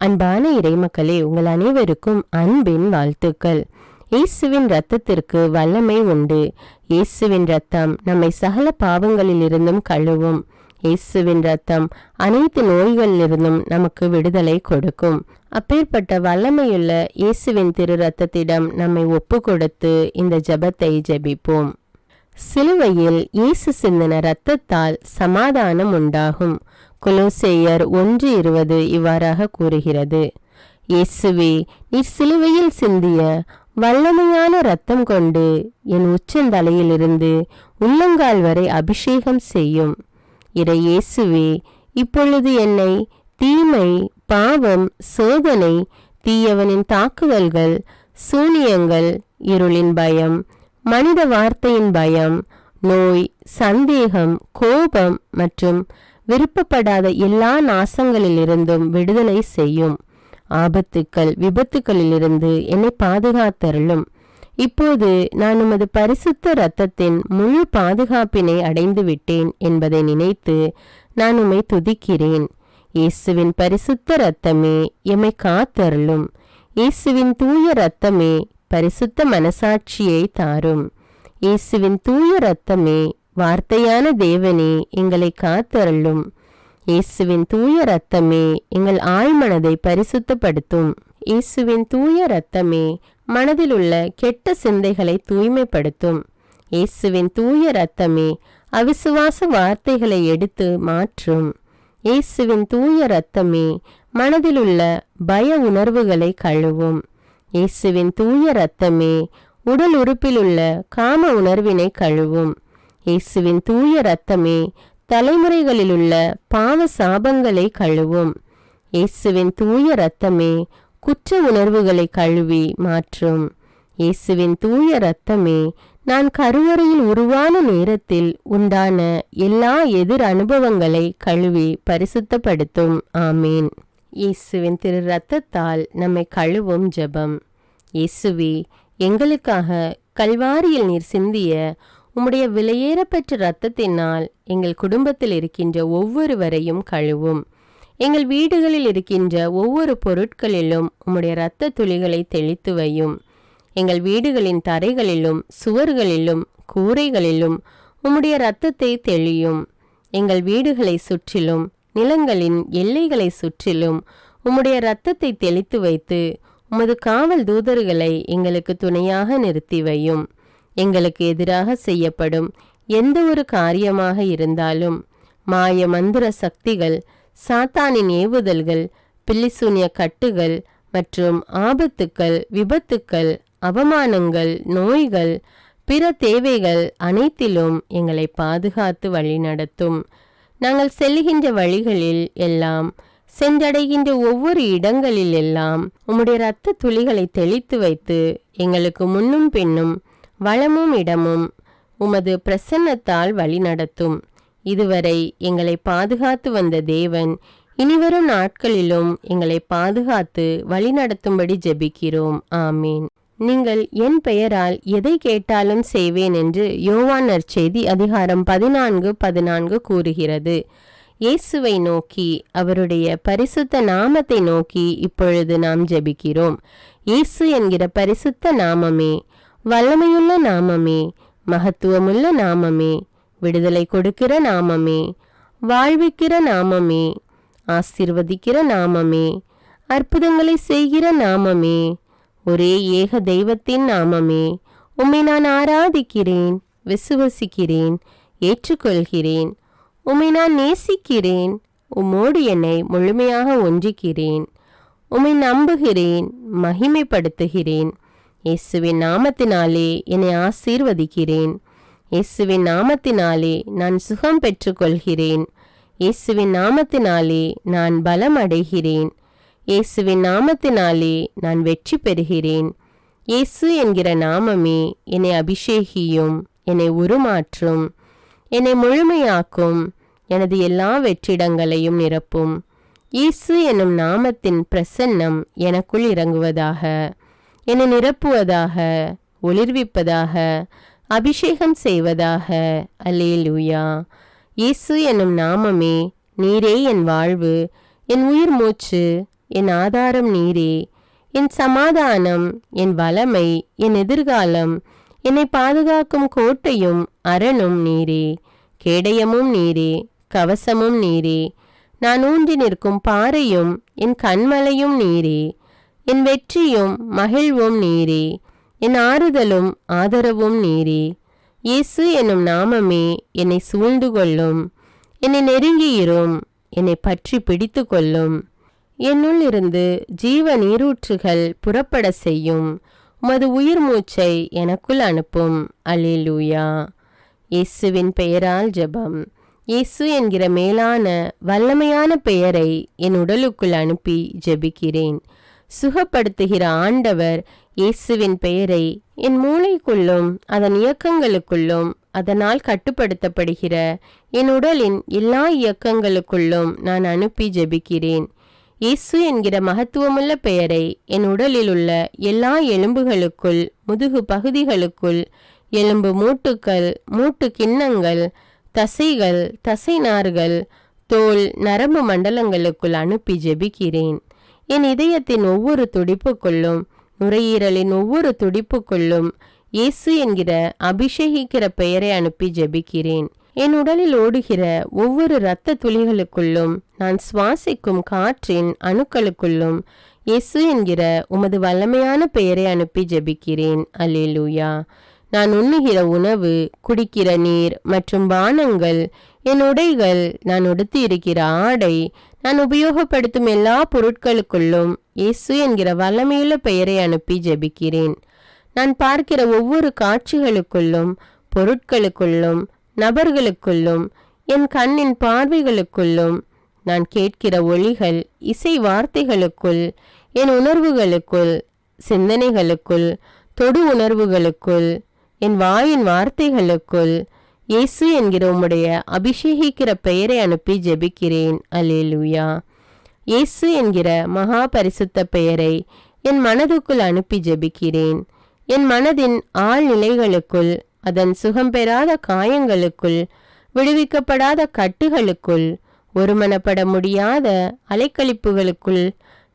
அன்பான இறைமக்களே, உங்கள் அனைவருக்கும் அன்பின் வாழ்த்துக்கள். இயேசுவின் இரத்தத்திற்கு வல்லமை உண்டு. இயேசுவின் இரத்தம் நம்மை சகல பாவங்களிலிருந்தும் கழுவும். இயேசுவின் இரத்தம் அனைத்து நோய்களிலிருந்தும் நமக்கு விடுதலை கொடுக்கும். அப்பேற்பட்ட வல்லமையுள்ள இயேசுவின் திரு இரத்தத்திடம் நம்மை ஒப்பு கொடுத்து இந்த ஜெபத்தை ஜெபிப்போம். சிலுவையில் இயேசு சிந்தின இரத்தத்தால் சமாதானம் உண்டாகும். கொலோசேயர் 1:20 இவ்வாறாக கூறுகிறது. இயேசுவே, நீர் சிலுவையில் சிந்திய வல்லமையான இரத்தம் கொண்டு என் உச்சந்தலையிலிருந்து உள்ளங்கால் வரை அபிஷேகம் செய்யும். இறை இயேசுவே, இப்பொழுது என்னை தீமை, பாவம், சோதனை, தீயவனின் தாக்குதல்கள், சூனியங்கள், இருளின் பயம், மனித வார்த்தையின் பயம், நோய், சந்தேகம், கோபம் மற்றும் விருப்பப்படாத எல்லா நாசங்களிலிருந்தும் விடுதலை செய்யும். ஆபத்துக்கள், விபத்துக்களிலிருந்து என்னை பாதுகாத்தருளும். இப்போது நான் உமது பரிசுத்த இரத்தத்தின் முழு பாதுகாப்பினை அடைந்து விட்டேன் என்பதை நினைத்து நான் உம்மை துதிக்கிறேன். இயேசுவின் பரிசுத்த இரத்தமே எம்மை காத்தருளும். இயேசுவின் தூய இரத்தமே பரிசுத்த மனசாட்சியை தாரும். இயேசுவின் தூய இரத்தமே வார்த்தையான தேவனே எங்களை காத்தருளும். இயேசுவின் தூய இரத்தமே எங்கள் ஆழ்மனதை பரிசுத்தப்படுத்தும். இயேசுவின் தூய இரத்தமே மனதில் உள்ள கெட்ட சிந்தைகளை தூய்மைப்படுத்தும். இயேசுவின் தூய இரத்தமே அவிசுவாச வார்த்தைகளை எடுத்து மாற்றும். இயேசுவின் தூய இரத்தமே மனதில் உள்ள பய உணர்வுகளை கழுவும். இயேசுவின் தூய இரத்தமே உடல் உறுப்பிலுள்ள காம உணர்வினை கழுவும். இயேசுவின் தூய இரத்தமே தலைமுறைகளிலுள்ள பாவ சாபங்களை கழுவும். இயேசுவின் தூய இரத்தமே குற்ற உணர்வுகளை கழுவி மாற்றும். இயேசுவின் தூய இரத்தமே நான் கருவறையில் உருவான நேரத்தில் உண்டான எல்லா எதிர் அனுபவங்களை கழுவி பரிசுத்தப்படுத்தும். ஆமீன். இயேசுவின் திரு இரத்தத்தால் நம்மை கழுவும் ஜெபம். இயேசுவே, எங்களுக்காக கல்வாரியில் நீர் சிந்திய உம்முடைய விலையேறப்பெற்ற இரத்தத்தினால் எங்கள் குடும்பத்தில் இருக்கின்ற ஒவ்வொருவரையும் கழுவும். எங்கள் வீடுகளில் இருக்கின்ற ஒவ்வொரு பொருட்களிலும் உம்முடைய இரத்த துளிகளை தெளித்து வையும். எங்கள் வீடுகளின் தரைகளிலும் சுவர்களிலும் கூரைகளிலும் உம்முடைய இரத்தத்தை தெளியும். எங்கள் வீடுகளை சுற்றிலும் நிலங்களின் எல்லைகளை சுற்றிலும் உம்முடைய இரத்தத்தை தெளித்து வைத்து உமது காவல் தூதர்களை எங்களுக்கு துணையாக நிறுத்தி வையும். எங்களுக்கு எதிராக செய்யப்படும் எந்த ஒரு காரியமாக இருந்தாலும் மாய மந்திர சக்திகள், சாத்தானின் ஏவுதல்கள், பில்லிசூனிய கட்டுகள் மற்றும் ஆபத்துக்கள், விபத்துக்கள், அவமானங்கள், நோய்கள், பிற தேவைகள் அனைத்திலும் எங்களை பாதுகாத்து வழிநடத்தும். நாங்கள் செல்லுகின்ற வழிகளில் எல்லாம், சென்றடைகின்ற ஒவ்வொரு இடங்களில் எல்லாம் உம்முடைய இரத்த துளிகளை தெளித்து வைத்து எங்களுக்கு முன்னும் பின்னும் வளமும் இடமும் உமது பிரசன்னத்தால் வழிநடத்தும். இதுவரை எங்களை பாதுகாத்து வந்த தேவன் இனிவரும் நாட்களிலும் எங்களை பாதுகாத்து வழிநடத்தும்படி ஜெபிக்கிறோம். ஆமீன். நீங்கள் என் பெயரால் எதை கேட்டாலும் செய்வேன் என்று யோவான் நற்செய்தி அதிகாரம் 14:14 கூறுகிறது. இயேசுவை நோக்கி, அவருடைய பரிசுத்த நாமத்தை நோக்கி இப்பொழுது நாம் ஜெபிக்கிறோம். இயேசு என்கிற பரிசுத்த நாமமே, வல்லமையுள்ள நாமமே, மகத்துவமுள்ள நாமமே, விடுதலை கொடுக்கிற நாமமே, வாழ்விக்கிற நாமமே, ஆசீர்வதிக்கிற நாமமே, அற்புதங்களை செய்கிற நாமமே, ஒரே ஏக தெய்வத்தின் நாமமே, உம்மை நான் ஆராதிக்கிறேன், விசுவசிக்கிறேன், ஏற்றுக்கொள்கிறேன். உம்மை நான் நேசிக்கிறேன். உம்மோடு என்னை முழுமையாக ஒன்றிக்கிறேன். உம்மை நம்புகிறேன், மகிமைப்படுத்துகிறேன். இயேசுவின் நாமத்தினாலே என்னை ஆசீர்வதிக்கிறேன். இயேசுவின் நாமத்தினாலே நான் சுகம் பெற்றுக்கொள்கிறேன். இயேசுவின் நாமத்தினாலே நான் பலம் அடைகிறேன். இயேசுவின் நாமத்தினாலே நான் வெற்றி பெறுகிறேன். இயேசு என்கிற நாமமே என்னை அபிஷேகியும், என்னை உருமாற்றும், என்னை முழுமையாக்கும், எனது எல்லா வெற்றிடங்களையும் நிரப்பும். இயேசு என்னும் நாமத்தின் பிரசன்னம் எனக்குள் இறங்குவதாக, என்னை நிரப்புவதாக, ஒளிர்விப்பதாக, அபிஷேகம் செய்வதாக. அல்லேலூயா. இயேசு என்னும் நாமமே, நீரே என் வாழ்வு, என் உயிர் மூச்சு, என் ஆதாரம் நீரே. என் சமாதானம், என் வளமை, என் எதிர்காலம், என்னை பாதுகாக்கும் கோட்டையும் அரணும் நீரே. கேடயமும் நீரே, கவசமும் நீரே. நான் ஊன்றி நிற்கும் பாறையும் என் கண்மலையும் நீரே. என் வெற்றியும் மகிழ்வும் நீரே. என் ஆறுதலும் ஆதரவும் நீரே. இயேசு என்னும் நாமமே என்னை சூழ்ந்து கொள்ளும். என்னை நெருங்கியிரும், என்னை பற்றி பிடித்து கொள்ளும். என்னுள் இருந்து ஜீவ நீரூற்றுகள் புறப்பட செய்யும். உமது உயிர் மூச்சை எனக்குள் அனுப்பும். அல்லேலூயா. இயேசுவின் பெயரால் ஜெபம். இயேசு என்கிற மேலான வல்லமையான பெயரை என் உடலுக்குள் அனுப்பி ஜெபிக்கிறேன். சுகப்படுத்துகிற ஆண்டவர் இயேசுவின் பெயரை என் மூளைக்குள்ளும் அதன் இயக்கங்களுக்குள்ளும் அதனால் கட்டுப்படுத்தப்படுகிற என் உடலின் எல்லா இயக்கங்களுக்குள்ளும் நான் அனுப்பி ஜெபிக்கிறேன். இயேசு என்கிற மகத்துவமுள்ள பெயரை என் உடலில் உள்ள எல்லா எலும்புகளுக்குள், முதுகு பகுதிகளுக்குள், எலும்பு மூட்டுக்கள், மூட்டு கிண்ணங்கள், தசைகள், தசைநார்கள், தோல், நரம்பு மண்டலங்களுக்குள் அனுப்பி ஜெபிக்கிறேன். என் இதயத்தின் ஒவ்வொரு துடிப்புக்குள்ளும், நுரையீரலின் ஒவ்வொரு துடிப்புக்குள்ளும் இயேசு என்கிற அபிஷேகிக்கிற பெயரை அனுப்பி ஜெபிக்கிறேன். என் உடலில் ஓடுகிற ஒவ்வொரு இரத்த துளிகளுக்குள்ளும், நான் சுவாசிக்கும் காற்றின் அணுக்களுக்குள்ளும் இயேசு என்கிற உமது வல்லமையான பெயரை அனுப்பி ஜெபிக்கிறேன். அல்லேலூயா. நான் உண்ணுகிற உணவு, குடிக்கிற நீர் மற்றும் பானங்கள், என் உடைகள், நான் உடுத்தி இருக்கிற ஆடை, நான் உபயோகப்படுத்தும் எல்லா பொருட்களுக்குள்ளும் இயேசு என்கிற வல்லமையுள்ள பெயரை அனுப்பி ஜெபிக்கிறேன். நான் பார்க்கிற ஒவ்வொரு காட்சிகளுக்குள்ளும், பொருட்களுக்குள்ளும், நபர்களுக்குள்ளும், என் கண்ணின் பார்வைகளுக்குள்ளும், நான் கேட்கிற ஒலிகள், இசை வார்த்தைகளுக்குள், என் உணர்வுகளுக்குள், சிந்தனைகளுக்குள், தொடு உணர்வுகளுக்குள், என் வாயின் வார்த்தைகளுக்குள் இயேசு என்கிற உம்முடைய அபிஷேகிக்கிற பெயரை அனுப்பி ஜெபிக்கிறேன். அல்லேலூயா. இயேசு என்கிற மகா பரிசுத்த பெயரை என் மனதுக்குள் அனுப்பி ஜெபிக்கிறேன். என் மனதின் ஆழ்நிலைகளுக்குள், அதன் சுகம் பெறாத காயங்களுக்குள், விடுவிக்கப்படாத கட்டுகளுக்குள், ஒருமனப்பட முடியாத அலைக்கழிப்புகளுக்குள்,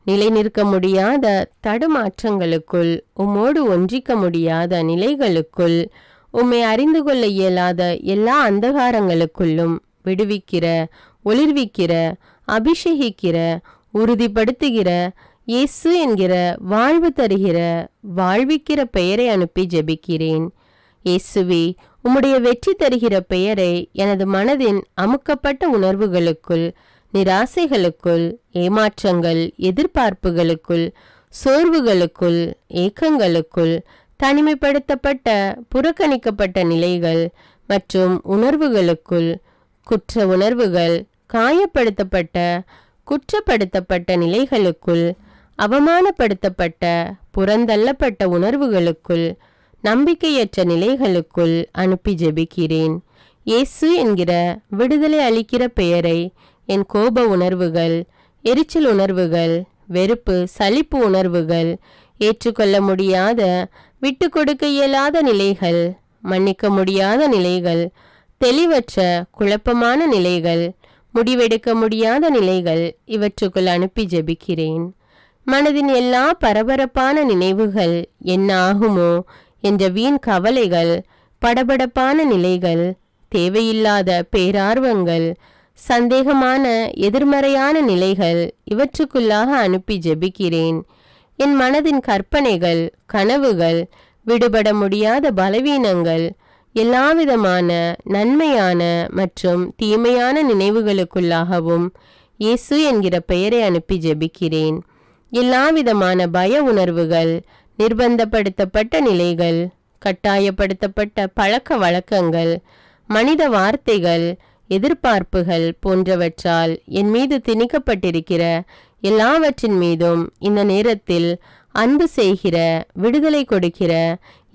நிலை நிற்க முடியாத தடுமாற்றங்களுக்குள், உம்மோடு ஒன்றிக்க முடியாத நிலைகளுக்குள், உம்மை அறிந்து கொள்ள இயலாத எல்லா அந்தகாரங்களுக்குள்ளும் விடுவிக்கிற, ஒளிர்விக்கிற, அபிஷேகிக்கிற, உறுதிப்படுத்துகிற, இயேசு என்கிற வாழ்வு தருகிற, வாழ்விக்கிற பெயரை அனுப்பி ஜெபிக்கிறேன். இயேசுவே, உம்முடைய வெற்றி தருகிற பெயரை எனது மனதின் அமுக்கப்பட்ட உணர்வுகளுக்குள், நிராசைகளுக்குள், ஏமாற்றங்கள், எதிர்பார்ப்புகளுக்குள், சோர்வுகளுக்குள், ஏக்கங்களுக்குள், தனிமைப்படுத்தப்பட்ட, புறக்கணிக்கப்பட்ட நிலைகள் மற்றும் உணர்வுகளுக்குள், குற்ற உணர்வுகள், காயப்படுத்தப்பட்ட, குற்றப்படுத்தப்பட்ட நிலைகளுக்குள், அவமானப்படுத்தப்பட்ட, புறந்தள்ளப்பட்ட உணர்வுகளுக்குள், நம்பிக்கையற்ற நிலைகளுக்குள் அனுப்பி ஜெபிக்கிறேன். இயேசு என்கிற விடுதலை அளிக்கிற பெயரை என் கோப உணர்வுகள், எரிச்சல் உணர்வுகள், வெறுப்பு, சலிப்பு உணர்வுகள், ஏற்றுக்கொள்ள முடியாத, விட்டு கொடுக்க இயலாத நிலைகள், மன்னிக்க முடியாத நிலைகள், தெளிவற்ற, குழப்பமான நிலைகள், முடிவெடுக்க முடியாத நிலைகள், இவற்றுக்குள் அனுப்பி ஜெபிக்கிறேன். மனதின் எல்லா பரபரப்பான நினைவுகள், என்ன ஆகுமோ என்ற வீண் கவலைகள், படபடப்பான நிலைகள், தேவையில்லாத பேரார்வங்கள், சந்தேகமான எதிர்மறையான நிலைகள், இவற்றுக்குள்ளாக அனுப்பி ஜெபிக்கிறேன். என் மனதின் கற்பனைகள், கனவுகள், விடுபட முடியாத பலவீனங்கள், எல்லாவிதமான நன்மையான மற்றும் தீமையான நினைவுகளுக்குள்ளாகவும் இயேசு என்கிற பெயரை அனுப்பி ஜெபிக்கிறேன். எல்லாவிதமான பய உணர்வுகள், நிர்பந்தப்படுத்தப்பட்ட நிலைகள், கட்டாயப்படுத்தப்பட்ட பழக்க வழக்கங்கள், மனித வார்த்தைகள், எதிர்பார்ப்புகள் போன்றவற்றால் என் மீது திணிக்கப்பட்டிருக்கிற எல்லாவற்றின் மீதும் இந்த நேரத்தில் அன்பு செய்கிற, விடுதலை கொடுக்கிற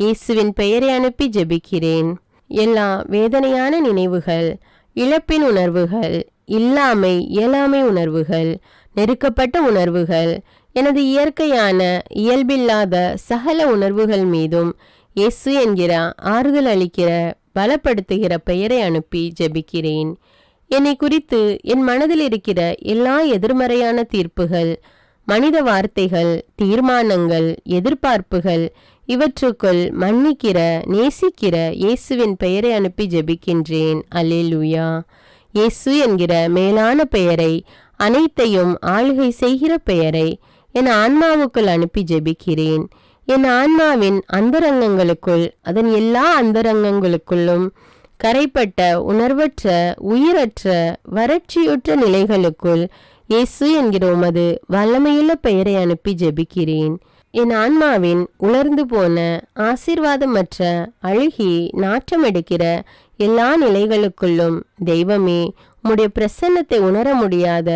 இயேசுவின் பெயரை அனுப்பி ஜெபிக்கிறேன். எல்லா வேதனையான நினைவுகள், இழப்பின் உணர்வுகள், இயலாமை உணர்வுகள், நெருக்கப்பட்ட உணர்வுகள், எனது இயற்கையான இயல்பில்லாத சகல உணர்வுகள் மீதும் இயேசு என்கிற ஆறுதல் அளிக்கிற, பலப்படுத்துகிற பெயரை அனுப்பி ஜெபிக்கிறேன். என்னை குறித்து என் மனதில் இருக்கிற எல்லா எதிர்மறையான தீர்ப்புகள், மனித வார்த்தைகள், தீர்மானங்கள், எதிர்பார்ப்புகள் இவற்றுக்குள் மன்னிக்கிற, நேசிக்கிற இயேசுவின் பெயரை அனுப்பி ஜெபிக்கின்றேன். அல்லேலூயா. இயேசு என்கிற மேலான பெயரை, அனைத்தையும் ஆளுகை செய்கிற பெயரை என் ஆன்மாவுக்குள் அனுப்பி ஜெபிக்கிறேன். என் ஆன்மாவின் அந்தரங்கங்களுக்குள், அதன் எல்லா அந்தரங்கங்களுக்குள்ளும் கரைப்பட்ட, உணர்வற்ற, உயிரற்ற, வறட்சியுற்ற நிலைகளுக்குள் இயேசு என்கிற உமது வல்லமையுள்ள பெயரை அனுப்பி ஜெபிக்கிறேன். என் ஆன்மாவின் உலர்ந்து போன, ஆசீர்வாதமற்ற, அழுகி நாற்றமெடுக்கிற எல்லா நிலைகளுக்குள்ளும் தெய்வமே, உம்முடைய பிரசன்னத்தை உணர முடியாத,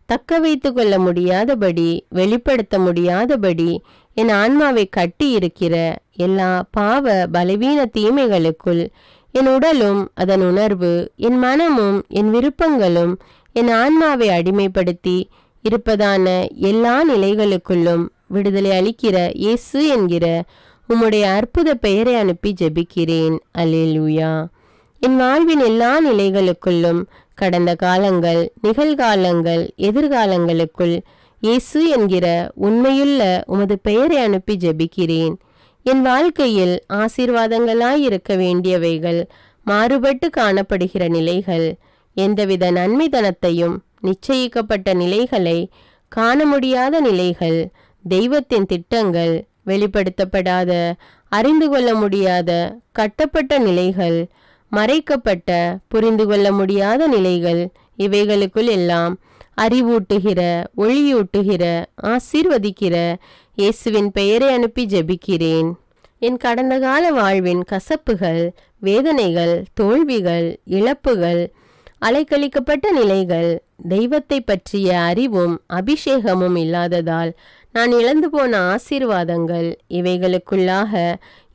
தக்க வைத்து கொள்ள முடியாதபடி, வெளிப்படுத்த முடியாதபடி என் ஆன்மாவை கட்டி இருக்கிற எல்லா பாவ பலவீன தீமைகளுக்குள் என் உடலும் அதன் உணர்வு, என் மனமும் என் விருப்பங்களும் என் ஆன்மாவை அடிமைப்படுத்தி இருப்பதான எல்லா நிலைகளுக்குள்ளும் விடுதலை அளிக்கிற இயேசு என்கிற உம்முடைய அற்புத பெயரை அனுப்பி ஜெபிக்கிறேன். அல்லேலூயா. என் வாழ்வின் எல்லா நிலைகளுக்குள்ளும், கடந்த காலங்கள், நிகழ்காலங்கள், எதிர்காலங்களுக்குள் இயேசு என்கிற உண்மையுள்ள உமது பெயரை அனுப்பி ஜெபிக்கிறேன். என் வாழ்க்கையில் ஆசீர்வாதங்களாயிருக்க வேண்டியவைகள் மாறுபட்டு காணப்படுகிற நிலைகள், எந்தவித நன்மைதனத்தையும் நிச்சயிக்கப்பட்ட நிலைகளை காண முடியாத நிலைகள், தெய்வத்தின் திட்டங்கள் வெளிப்படுத்தப்படாத, அறிந்து கொள்ள முடியாத, கட்டப்பட்ட நிலைகள், மறைக்கப்பட்ட, புரிந்து கொள்ள முடியாத நிலைகள், இவைகளுக்குள் எல்லாம் அறிவூட்டுகிற, ஒளியூட்டுகிற, ஆசீர்வதிக்கிற இயேசுவின் பெயரை அனுப்பி ஜெபிக்கிறேன். என் கடந்த கால வாழ்வின் கசப்புகள், வேதனைகள், தோல்விகள், இழப்புகள், அலைக்கழிக்கப்பட்ட நிலைகள், தெய்வத்தை பற்றிய அறிவும் அபிஷேகமும் இல்லாததால் நான் இழந்து போன ஆசீர்வாதங்கள், இவைகளுக்குள்ளாக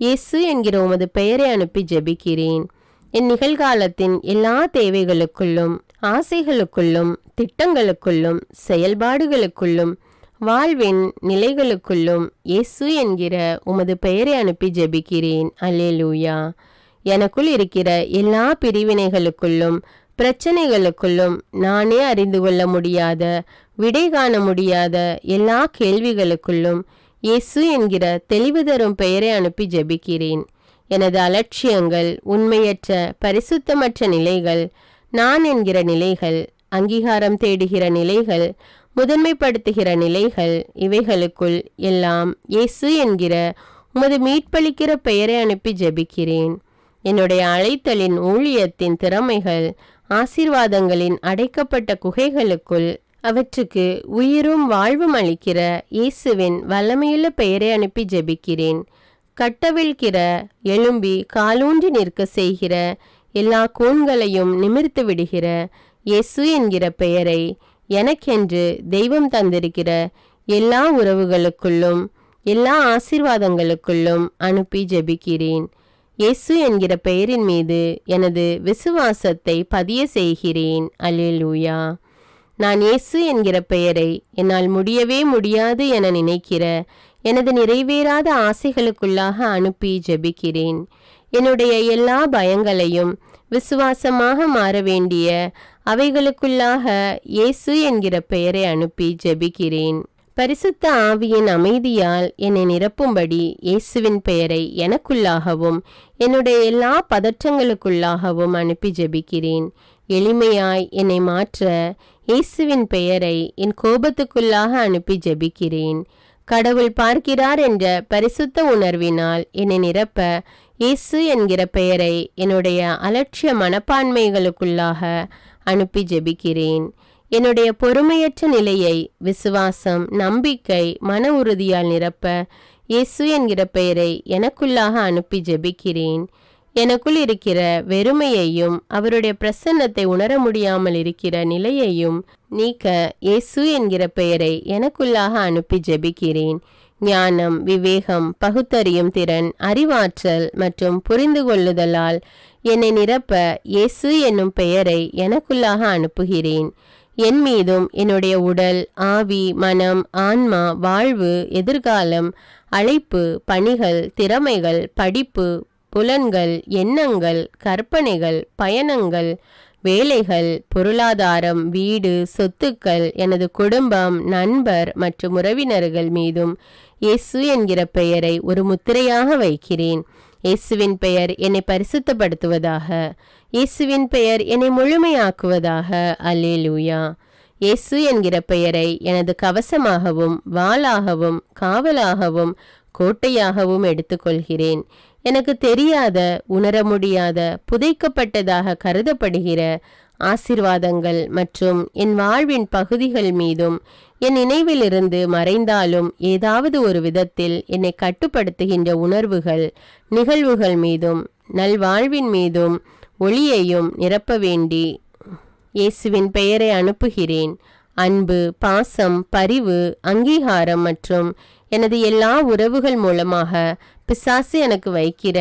இயேசு என்கிற உமது பெயரை அனுப்பி ஜெபிக்கிறேன். என் நிகழ்காலத்தின் எல்லா தேவைகளுக்குள்ளும், ஆசைகளுக்குள்ளும், திட்டங்களுக்குள்ளும், செயல்பாடுகளுக்குள்ளும், வாழ்வின் நிலைகளுக்குள்ளும் இயேசு என்கிற உமது பெயரை அனுப்பி ஜெபிக்கிறேன். அல்லேலூயா. எனக்குள் இருக்கிற எல்லா பிரிவினைகளுக்குள்ளும், பிரச்சனைகளுக்குள்ளும், நானே அறிந்து கொள்ள முடியாத, விடை காண முடியாத எல்லா கேள்விகளுக்குள்ளும் இயேசு என்கிற தெளிவு தரும் பெயரை அனுப்பி ஜெபிக்கிறேன். எனது அலட்சியங்கள், உண்மையற்ற, பரிசுத்தமற்ற நிலைகள், நான் என்கிற நிலைகள், அங்கீகாரம் தேடுகிற நிலைகள், முதன்மைப்படுத்துகிற நிலைகள், இவைகளுக்குள் எல்லாம் இயேசு என்கிற உமது மீட்பளிக்கிற பெயரை அனுப்பி ஜெபிக்கிறேன். என்னுடைய அழைத்தலின் ஊழியத்தின் திறமைகள், ஆசீர்வாதங்களின் அடைக்கப்பட்ட குகைகளுக்குள் அவற்றுக்கு உயிரும் வாழ்வும் அளிக்கிற இயேசுவின் வல்லமையுள்ள பெயரை அனுப்பி ஜெபிக்கிறேன். கட்டவிழ்கிற, எழும்பி காலூன்றி நிற்க செய்கிற எல்லா கூண்களையும் நிமிர்த்து விடுகிற இயேசு என்கிற பெயரை எனக்கென்று தெய்வம் தந்திருக்கிற எல்லா உறவுகளுக்குள்ளும், எல்லா ஆசீர்வாதங்களுக்குள்ளும் அனுப்பி ஜெபிக்கிறேன். இயேசு என்கிற பெயரின் மீது எனது விசுவாசத்தை பதிய செய்கிறேன். அல்லேலூயா. நான் இயேசு என்கிற பெயரை என்னால் முடியவே முடியாது என நினைக்கிற எனது நிறைவேறாத ஆசைகளுக்குள்ளாக அனுப்பி ஜெபிக்கிறேன். என்னுடைய எல்லா பயங்களையும் விசுவாசமாக மாற வேண்டிய அவைகளுக்குள்ளாக இயேசு என்கிற பெயரை அனுப்பி ஜெபிக்கிறேன். பரிசுத்த ஆவியின் அமைதியால் என்னை நிரப்பும்படி இயேசுவின் பெயரை எனக்குள்ளாகவும் என்னுடைய எல்லா பதற்றங்களுக்குள்ளாகவும் அனுப்பி ஜெபிக்கிறேன். எளிமையாய் என்னை மாற்ற இயேசுவின் பெயரை என் கோபத்துக்குள்ளாக அனுப்பி ஜெபிக்கிறேன். கடவுள் பார்க்கிறார் என்ற பரிசுத்த உணர்வினால் என்னை நிரப்ப இயேசு என்கிற பெயரை என்னுடைய அலட்சிய மனப்பான்மைகளுக்குள்ளாக அனுப்பி ஜெபிக்கிறேன். என்னுடைய பொறுமையற்ற நிலையை விசுவாசம், நம்பிக்கை, மன உறுதியால் நிரப்ப இயேசு என்கிற பெயரை எனக்குள்ளாக அனுப்பி ஜெபிக்கிறேன். எனக்குள் இருக்கிற வெறுமையையும் அவருடைய பிரசன்னத்தை உணர முடியாமல் இருக்கிற நிலையையும் நீக்க இயேசு என்கிற பெயரை எனக்குள்ளாக அனுப்பி ஜெபிக்கிறேன். ஞானம், விவேகம், பகுத்தறியும் திறன், அறிவாற்றல் மற்றும் புரிந்து கொள்ளுதலால் என்னை நிரப்ப இயேசு என்னும் பெயரை எனக்குள்ளாக அனுப்புகிறேன். என் மீதும் என்னுடைய உடல், ஆவி, மனம், ஆன்மா, வாழ்வு, எதிர்காலம், அழைப்பு, பணிகள், திறமைகள், படிப்பு, புலன்கள், எண்ணங்கள், கற்பனைகள், பயணங்கள், வேலைகள், பொருளாதாரம், வீடு, சொத்துக்கள், எனது குடும்பம், நண்பர் மற்றும் உறவினர்கள் மீதும் இயேசு என்கிற பெயரை ஒரு முத்திரையாக வைக்கிறேன். இயேசுவின் பெயர் என்னை பரிசுத்தப்படுத்துவதாக. இயேசுவின் பெயர் என்னை முழுமையாக்குவதாக. அல்லேலூயா. இயேசு என்கிற பெயரை எனது கவசமாகவும் வாளாகவும் காவலாகவும் கோட்டையாகவும் எடுத்துக்கொள்கிறேன். எனக்கு தெரியாத, உணர முடியாத, புதைக்கப்பட்டதாக கருதப்படுகிற ஆசீர்வாதங்கள் மற்றும் என் வாழ்வின் பகுதிகள் மீதும் என் நினைவிலிருந்து மறைந்தாலும் ஏதாவது ஒரு விதத்தில் என்னை கட்டுப்படுத்துகின்ற உணர்வுகள், நிகழ்வுகள் மீதும் நல்வாழ்வின் மீதும் ஒளியையும் நிரப்ப வேண்டி இயேசுவின் பெயரை அனுப்புகிறேன். அன்பு, பாசம், பரிவு, அங்கீகாரம் மற்றும் எனது எல்லா உறவுகள் மூலமாக பிசாசு எனக்கு வைக்கிற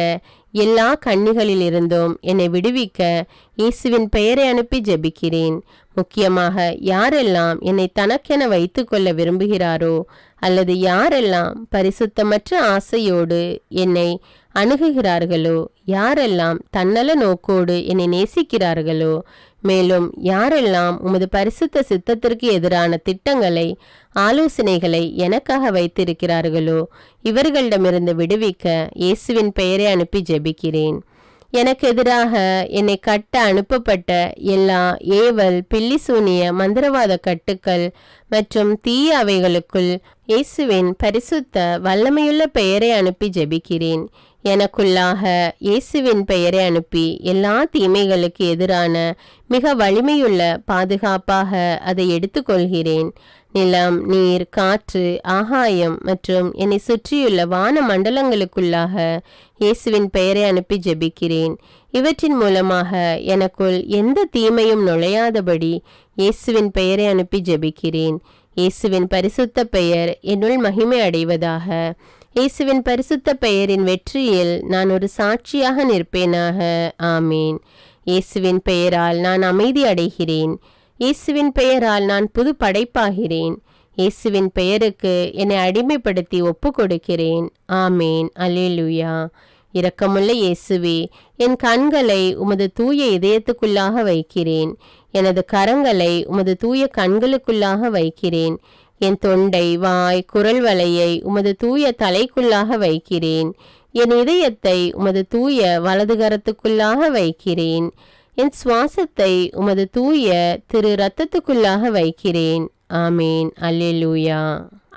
எல்லா கண்ணிகளிலிருந்தும் என்னை விடுவிக்க இயேசுவின் பெயரை அனுப்பி ஜெபிக்கிறேன். முக்கியமாக யாரெல்லாம் என்னை தனக்கென வைத்து கொள்ள விரும்புகிறாரோ அல்லது யாரெல்லாம் பரிசுத்தமற்ற ஆசையோடு என்னை அணுகுகிறார்களோ, யாரெல்லாம் தன்னல நோக்கோடு என்னை நேசிக்கிறார்களோ, மேலும் யாரெல்லாம் உமது பரிசுத்த சித்தத்திற்கு எதிரான திட்டங்களை, ஆலோசனைகளை எனக்காக வைத்திருக்கிறார்களோ, இவர்களிடமிருந்து விடுவிக்க இயேசுவின் பெயரை அனுப்பி ஜெபிக்கிறேன். எனக்கு எதிராக என்னை கட்ட அனுப்பப்பட்ட எல்லா ஏவல், பில்லிசூனிய, மந்திரவாத கட்டுக்கள் மற்றும் தீய அவைகளுக்குள் இயேசுவின் பரிசுத்த வல்லமையுள்ள பெயரை அனுப்பி ஜெபிக்கிறேன். எனக்குள்ளாக இயேசுவின் பெயரை அனுப்பி எல்லா தீமைகளுக்கு எதிரான மிக வலிமையுள்ள பாதுகாப்பாக அதை எடுத்துக்கொள்கிறேன். நிலம், நீர், காற்று, ஆகாயம் மற்றும் என்னை சுற்றியுள்ள வான மண்டலங்களுக்குள்ளாக இயேசுவின் பெயரை அனுப்பி ஜெபிக்கிறேன். இவற்றின் மூலமாக எனக்குள் எந்த தீமையும் நுழையாதபடி இயேசுவின் பெயரை அனுப்பி ஜெபிக்கிறேன். இயேசுவின் பரிசுத்த பெயர் என்னுள் மகிமை அடைவதாக. இயேசுவின் பரிசுத்த பெயரின் வெற்றியில் நான் ஒரு சாட்சியாக நிற்பேனாக. ஆமீன். இயேசுவின் பெயரால் நான் அமைதி அடைகிறேன். இயேசுவின் பெயரால் நான் புது படைப்பாகிறேன். இயேசுவின் பெயருக்கு என்னை அடிமைப்படுத்தி ஒப்பு கொடுக்கிறேன். ஆமேன். அல்லேலூயா. இரக்கமுள்ள இயேசுவே, என் கண்களை உமது தூய இதயத்துக்குள்ளாக வைக்கிறேன். எனது கரங்களை உமது தூய கண்களுக்குள்ளாக வைக்கிறேன். என் தொண்டை, வாய், குரல் வலையை உமது தூய தலைக்குள்ளாக வைக்கிறேன். என் இதயத்தை உமது தூய வலதுகரத்துக்குள்ளாக வைக்கிறேன். என் சுவாசத்தை உமது தூய திரு இரத்தத்துக்குள்ளாக வைக்கிறேன். ஆமேன். அல்லேலூயா.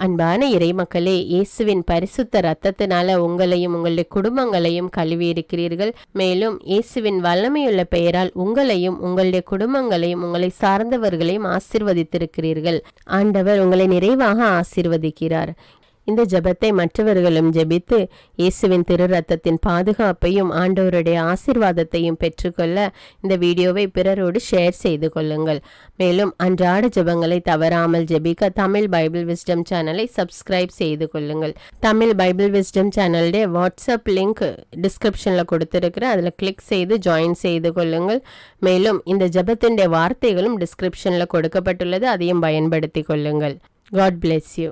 அன்பான இறைமக்களே, இயேசுவின் பரிசுத்த இரத்தத்தினால உங்களையும் உங்களுடைய குடும்பங்களையும் கழுவி இருக்கிறீர்கள். மேலும் இயேசுவின் வல்லமையுள்ள பெயரால் உங்களையும் உங்களுடைய குடும்பங்களையும் உங்களை சார்ந்தவர்களையும் ஆசீர்வதித்திருக்கிறீர்கள். ஆண்டவர் உங்களை நிறைவாக ஆசீர்வதிக்கிறார். இந்த ஜெபத்தை மற்றவர்களும் ஜெபித்து இயேசுவின் திரு ரத்தத்தின் பாதுகாப்பையும் ஆண்டவருடைய ஆசீர்வாதத்தையும் பெற்றுக்கொள்ள இந்த வீடியோவை பிறரோடு ஷேர் செய்து கொள்ளுங்கள். மேலும் அன்றாட ஜெபங்களை தவறாமல் ஜெபிக்க தமிழ் பைபிள் விஸ்டம் சேனலை சப்ஸ்கிரைப் செய்து கொள்ளுங்கள். தமிழ் பைபிள் விஸ்டம் சேனலுடைய வாட்ஸ்அப் லிங்க் டிஸ்கிரிப்ஷனில் கொடுத்துருக்கிறேன். அதில் கிளிக் செய்து ஜாயின் செய்து கொள்ளுங்கள். மேலும் இந்த ஜெபத்தினுடைய வார்த்தைகளும் டிஸ்கிரிப்ஷனில் கொடுக்கப்பட்டுள்ளது, அதையும் பயன்படுத்தி கொள்ளுங்கள். God bless you.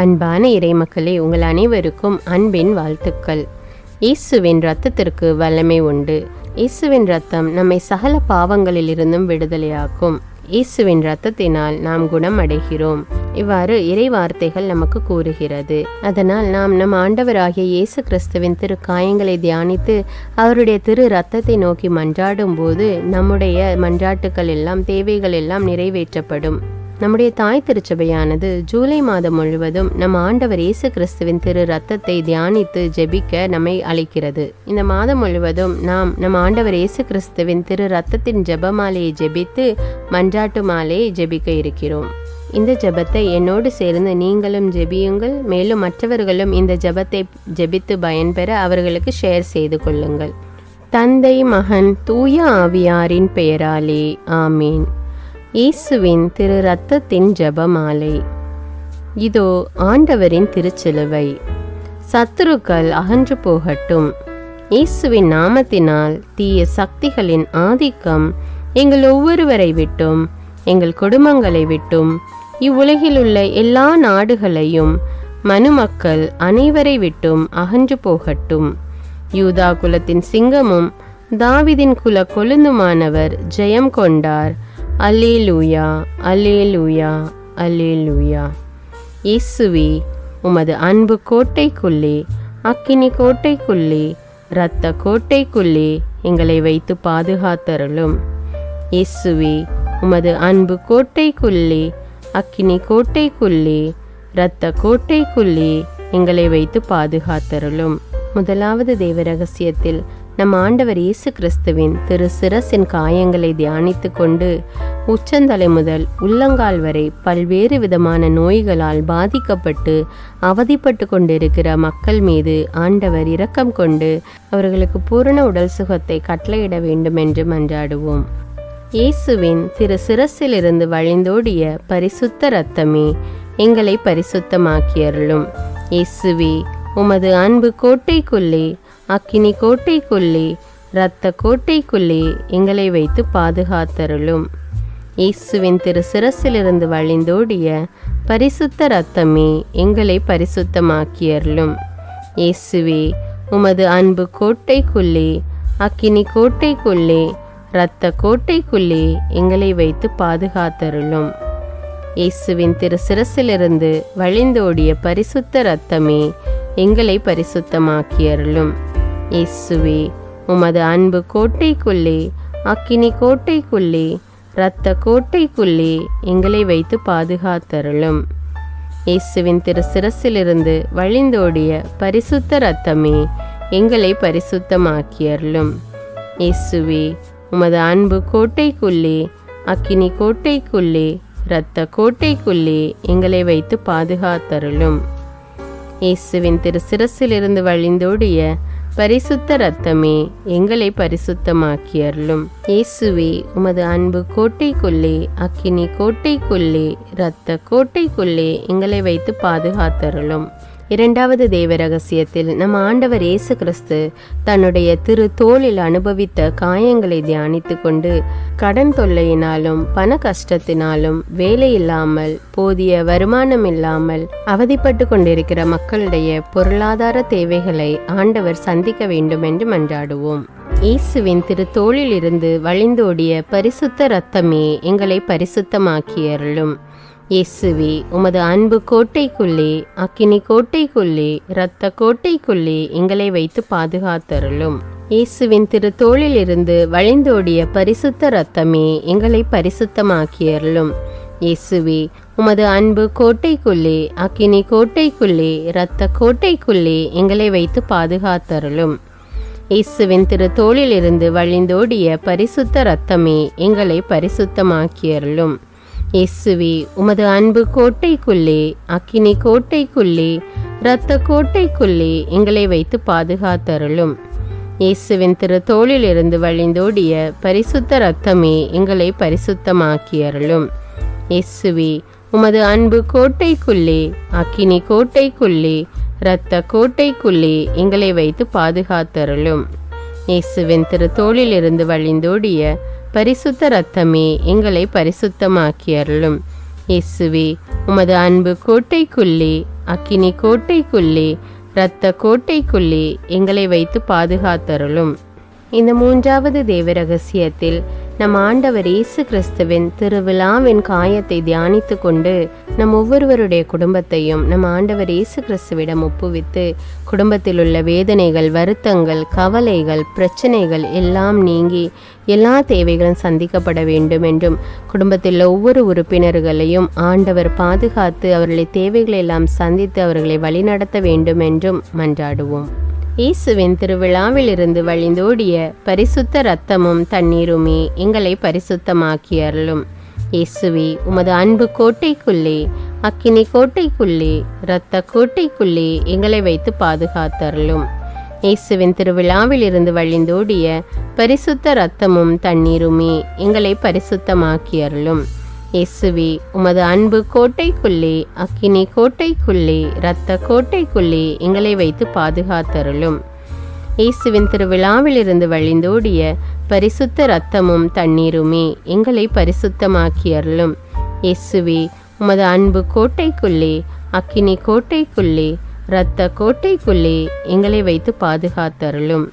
அன்பான இறைமக்களே, உங்கள் அனைவருக்கும் அன்பின் வாழ்த்துக்கள். இயேசுவின் இரத்தத்திற்கு வல்லமை உண்டு. இயேசுவின் இரத்தம் நம்மை சகல பாவங்களிலிருந்தும் விடுதலையாக்கும். இயேசுவின் இரத்தத்தினால் நாம் குணம் அடைகிறோம். இவ்வாறு இறை வார்த்தைகள் நமக்கு கூறுகிறது. அதனால் நாம் நம் ஆண்டவராகிய இயேசு கிறிஸ்துவின் திரு காயங்களை தியானித்து அவருடைய திரு இரத்தத்தை நோக்கி மன்றாடும் போது நம்முடைய மன்றாட்டுக்கள் எல்லாம், தேவைகள் எல்லாம் நிறைவேற்றப்படும். நம்முடைய தாய் திருச்சபையானது ஜூலை மாதம் முழுவதும் நம் ஆண்டவர் இயேசு கிறிஸ்துவின் திரு ரத்தத்தை தியானித்து ஜெபிக்க நம்மை அழைக்கிறது. இந்த மாதம் முழுவதும் நாம் நம் ஆண்டவர் இயேசு கிறிஸ்துவின் திரு ரத்தத்தின் ஜெபமாலையை ஜெபித்து மன்றாட்டு மாலையை ஜெபிக்க இருக்கிறோம். இந்த ஜெபத்தை என்னோடு சேர்ந்து நீங்களும் ஜெபியுங்கள். மேலும் மற்றவர்களும் இந்த ஜெபத்தை ஜெபித்து பயன்பெற அவர்களுக்கு ஷேர் செய்து கொள்ளுங்கள். தந்தை, மகன், தூய ஆவியாரின் பெயராலே ஆமீன். இயேசுவின் திரு இரத்தத்தின் ஜெபமாலை. இதோ ஆண்டவரின் திருச்சிலுவை. சத்துருக்கள் அகன்று போகட்டும். இயேசுவின் நாமத்தினால் தீய சக்திகளின் ஆதிக்கம் எங்கள் ஒவ்வொருவரை விட்டும், எங்கள் குடும்பங்களை விட்டும், இவ்வுலகில் உள்ள எல்லா நாடுகளையும் மனுமக்கள் அனைவரை விட்டும் அகன்று போகட்டும். யூதா குலத்தின் சிங்கமும் தாவீதின் குல கொழுந்துமானவர் ஜெயம் கொண்டார். அல்லேலூயா, அல்லேலூயா, அல்லேலூயா. இயேசுவே, உமது அன்பு கோட்டைக்குள்ளே, அக்கினி கோட்டைக்குள்ளே, இரத்த கோட்டைக்குள்ளே எங்களை வைத்து பாதுகாத்தருளும். இயேசுவே, உமது அன்பு கோட்டைக்குள்ளே, அக்கினி கோட்டைக்குள்ளே, இரத்த கோட்டைக்குள்ளே எங்களை வைத்து பாதுகாத்தருளும். முதலாவது தேவ ரகசியத்தில் நம் ஆண்டவர் இயேசு கிறிஸ்துவின் திரு சிரசின் காயங்களை தியானித்து கொண்டு உச்சந்தலை முதல் உள்ளங்கால் வரை பல்வேறு விதமான நோய்களால் பாதிக்கப்பட்டு அவதிப்பட்டு கொண்டிருக்கிற மக்கள் மீது ஆண்டவர் இரக்கம் கொண்டு அவர்களுக்கு பூரண உடல் சுகத்தை கட்டளையிட வேண்டும் என்று மன்றாடுவோம். இயேசுவின் திரு சிரசிலிருந்து வழிந்தோடிய பரிசுத்த இரத்தமே எங்களை பரிசுத்தமாக்கியருளும். இயேசுவே, உமது அன்பு கோட்டைக்குள்ளே, அக்கினி கோட்டைக்குள்ளே, இரத்த கோட்டைக்குள்ளே எங்களை வைத்து பாதுகாத்தருளும். இயேசுவின் திரு சிரசிலிருந்து வழிந்தோடிய பரிசுத்த இரத்தமே எங்களை பரிசுத்தமாக்கியருளும். இயேசுவே, உமது அன்பு கோட்டைக்குள்ளே, அக்கினி கோட்டைக்குள்ளே, இரத்த கோட்டைக்குள்ளே எங்களை வைத்து பாதுகாத்தருளும். இயேசுவின் திரு சிரசிலிருந்து வழிந்தோடிய பரிசுத்த இரத்தமே எங்களை பரிசுத்தமாக்கியருளும். இயேசுவே, உமது அன்பு கோட்டைக்குள்ளே, அக்கினி கோட்டைக்குள்ளே, இரத்த கோட்டைக்குள்ளே எங்களை வைத்து பாதுகாத்தருளும். இயேசுவின் திரு சிரசிலிருந்து வழிந்தோடிய பரிசுத்த இரத்தமே எங்களை பரிசுத்தமாக்கியருளும். இயேசுவே, உமது அன்பு கோட்டைக்குள்ளே, அக்கினி கோட்டைக்குள்ளே, இரத்த கோட்டைக்குள்ளே எங்களை வைத்து பாதுகாத்தருளும். இயேசுவின் திரு சிரசிலிருந்து வழிந்தோடிய பரிசுத்த இரத்தமே எங்களை பரிசுத்தமாக்கியருளும். இயேசுவே, உமது அன்பு கோட்டைக்குள்ளே, அக்கினி கோட்டைக்குள்ளே, இரத்த கோட்டைக்குள்ளே எங்களை வைத்து பாதுகாத்தருளும். இரண்டாவது தேவ ரகசியத்தில் நம் ஆண்டவர் இயேசு கிறிஸ்து தன்னுடைய திரு தோளில் அனுபவித்த காயங்களை தியானித்து கொண்டு கடன் தொல்லையினாலும் பண கஷ்டத்தினாலும் வேலை இல்லாமல் போதிய வருமானம் இல்லாமல் அவதிப்பட்டு கொண்டிருக்கிற மக்களுடைய பொருளாதார தேவைகளை ஆண்டவர் சந்திக்க வேண்டும் என்று மன்றாடுவோம். இயேசுவின் திரு தோளில் இருந்து வழிந்தோடிய பரிசுத்த இரத்தமே எங்களை பரிசுத்தமாக்கியருளும். இயேசுவே, உமது அன்பு கோட்டைக்குள்ளே, அக்கினி கோட்டைக்குள்ளே, இரத்த கோட்டைக்குள்ளே எங்களை வைத்து பாதுகாத்தருளும். இயேசுவின் திரு தோளில் இருந்து வழிந்தோடிய பரிசுத்த இரத்தமே எங்களை பரிசுத்தமாக்கியருளும். இயேசுவே, உமது அன்பு கோட்டைக்குள்ளே, அக்கினி கோட்டைக்குள்ளே, இரத்த கோட்டைக்குள்ளே எங்களை வைத்து பாதுகாத்தருளும். இயேசுவின் திரு தோளில் இருந்து வழிந்தோடிய பரிசுத்த இரத்தமே எங்களை பரிசுத்தமாக்கியருளும். இயேசுவே, உமது அன்பு கோட்டைக்குள்ளே, அக்கினி கோட்டைக்குள்ளே, இரத்த கோட்டைக்குள்ளே எங்களை வைத்து பாதுகாத்தருளும். இயேசுவின் திரு தோளில் இருந்து வழிந்தோடிய பரிசுத்த இரத்தமே எங்களை பரிசுத்தமாக்கியருளும். இயேசுவே, உமது அன்பு கோட்டைக்குள்ளே, அக்கினி கோட்டைக்குள்ளே, இரத்த கோட்டைக்குள்ளே எங்களை வைத்து பாதுகாத்தருளும். இயேசுவின் திரு தோளில் இருந்து வழிந்தோடிய பரிசுத்த இரத்தமே எங்களை பரிசுத்தமாக்கியருளும். இயேசுவே, உமது அன்பு கோட்டைக்குள்ளே, அக்கினி கோட்டைக்குள்ளே, இரத்த கோட்டைக்குள்ளே எங்களை வைத்து பாதுகாத்தருளும். இந்த மூன்றாவது தேவ ரகசியத்தில் நம் ஆண்டவர் இயேசு கிறிஸ்துவின் திருவிழாவின் காயத்தை தியானித்து கொண்டு நம் ஒவ்வொருவருடைய குடும்பத்தையும் நம் ஆண்டவர் இயேசு கிறிஸ்துவிடம் ஒப்புவித்து குடும்பத்தில் உள்ள வேதனைகள், வருத்தங்கள், கவலைகள், பிரச்சனைகள் எல்லாம் நீங்கி எல்லா தேவைகளும் சந்திக்கப்பட வேண்டும் என்றும் குடும்பத்தில் ஒவ்வொரு உறுப்பினர்களையும் ஆண்டவர் பாதுகாத்து அவர்களை தேவைகளை எல்லாம் சந்தித்து அவர்களை வழிநடத்த வேண்டும் என்றும் மன்றாடுவோம். இயேசுவின் திருவிழாவிலிருந்து வழிந்தோடிய பரிசுத்த இரத்தமும் தண்ணீருமே எங்களை பரிசுத்தமாக்கியருளும். இயேசுவே, உமது அன்பு கோட்டைக்குள்ளே, அக்கினி கோட்டைக்குள்ளே, இரத்த கோட்டைக்குள்ளே எங்களை வைத்து பாதுகாத்தருளும். இயேசுவின் திருவிழாவிலிருந்து வழிந்தோடிய பரிசுத்த இரத்தமும் தண்ணீருமே எங்களை பரிசுத்தமாக்கியருளும். இயேசுவே, உமது அன்பு கோட்டைக்குள்ளே, அக்கினி கோட்டைக்குள்ளே, இரத்த கோட்டைக்குள்ளே எங்களை வைத்து பாதுகாத்தருளும். இயேசுவின் திருவிழாவிலிருந்து வழிந்தோடிய பரிசுத்த இரத்தமும் தண்ணீருமே எங்களை பரிசுத்தமாக்கியருளும். இயேசுவே, உமது அன்பு கோட்டைக்குள்ளே, அக்கினி கோட்டைக்குள்ளே, இரத்த கோட்டைக்குள்ளே எங்களை வைத்து பாதுகாத்தருளும்.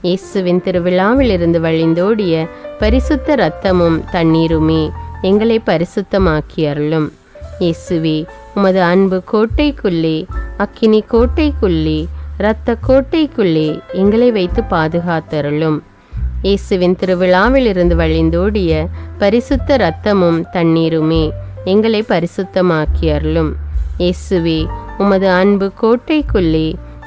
இயேசுவின் திருவிழாவிலிருந்து வழிந்தோடிய பரிசுத்த இரத்தமும் தண்ணீருமே எங்களை பரிசுத்தமாக்கி அருளும். இயேசுவே, உமது அன்பு கோட்டைக்குள்ளே, அக்கினி கோட்டைக்குள்ளே, இரத்த கோட்டைக்குள்ளே எங்களை வைத்து பாதுகாத்தருளும். இயேசுவின் திருவிழாவிலிருந்து வழிந்தோடிய பரிசுத்த இரத்தமும் தண்ணீருமே எங்களை பரிசுத்தமாக்கி அருளும். இயேசுவே, உமது அன்பு கோட்டைக்குள்ளே,